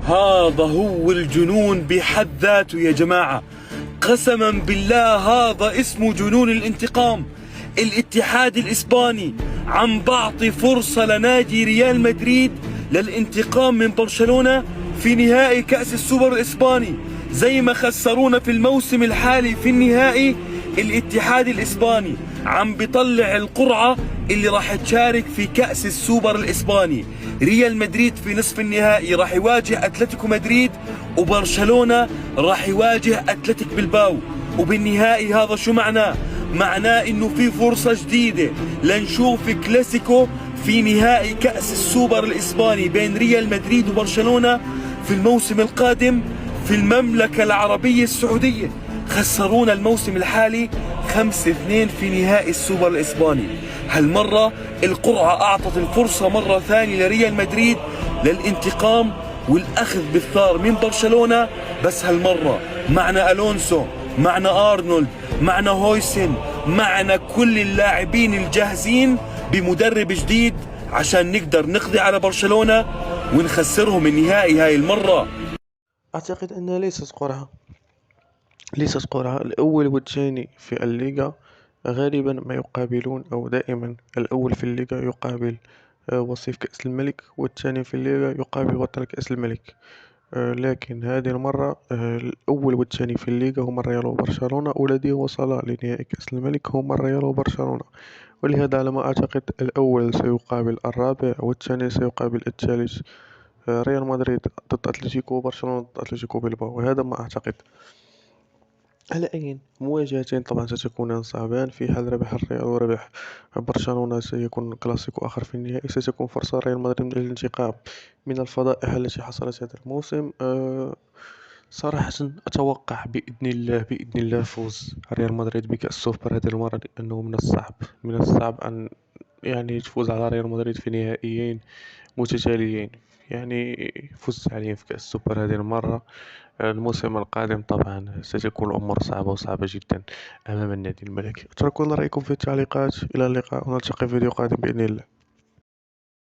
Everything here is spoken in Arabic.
هذا هو الجنون بحد ذاته يا جماعة. قسما بالله هذا اسمه جنون الانتقام. الاتحاد الإسباني عم بعطي فرصة لنادي ريال مدريد للانتقام من برشلونة في نهائي كأس السوبر الإسباني. زي ما خسرونا في الموسم الحالي في النهائي، الاتحاد الإسباني عم بيطلع القرعة اللي راح تشارك في كأس السوبر الإسباني. ريال مدريد في نصف النهائي راح يواجه أتلتيكو مدريد، وبرشلونة راح يواجه أتلتيك بلباو. وبالنهائي هذا شو معناه؟ معناه انه في فرصة جديدة لنشوف كلاسيكو في نهائي كأس السوبر الإسباني بين ريال مدريد وبرشلونة في الموسم القادم في المملكة العربية السعودية. خسرونا الموسم الحالي 5-2 في نهائي السوبر الإسباني. هالمرة القرعة أعطت الفرصة مرة ثانية لريال مدريد للانتقام والأخذ بالثار من برشلونة، بس هالمرة معنا ألونسو، معنا أرنولد، معنا هويسن، معنا كل اللاعبين الجاهزين بمدرب جديد عشان نقدر نقضي على برشلونة ونخسرهم النهائي هاي المرة. أعتقد أنها ليست قرعة. الأول والثاني في الليغا غالبا ما يقابلون، أو دائما الأول في الليغا يقابل وصيف كأس الملك، والثاني في الليغا يقابل بطل كأس الملك. لكن هذه المرة الأول والثاني في الليغا هما الريال وبرشلونة، والذي وصل لنهائي كأس الملك هما الريال وبرشلونة. ولهذا على ما أعتقد الأول سيقابل الرابع والثاني سيقابل الثالث. ريال مدريد ضد أتلتيكو وبرشلونة ضد أتلتيكو بلباو، وهذا ما أعتقد. على أي مواجهتين طبعا ستكونان صعبان. في حال ربح الريال وربح برشلونة سيكون كلاسيكو آخر في النهائي، ستكون فرصة ريال مدريد للانتقام من الفضائح التي حصلت هذا الموسم. صراحة أتوقع بإذن الله فوز ريال مدريد بكأس السوبر هذه المرة، لأنه من الصعب أن يعني تفوز على ريال مدريد في نهائيين متتاليين. يعني فزت عليهم في كأس السوبر هذه المرة. الموسم القادم طبعا ستكون الأمور صعبة وصعبة جدا أمام النادي الملكي. اتركونا رأيكم في التعليقات. إلى اللقاء ونلتقي في فيديو قادم بإذن الله.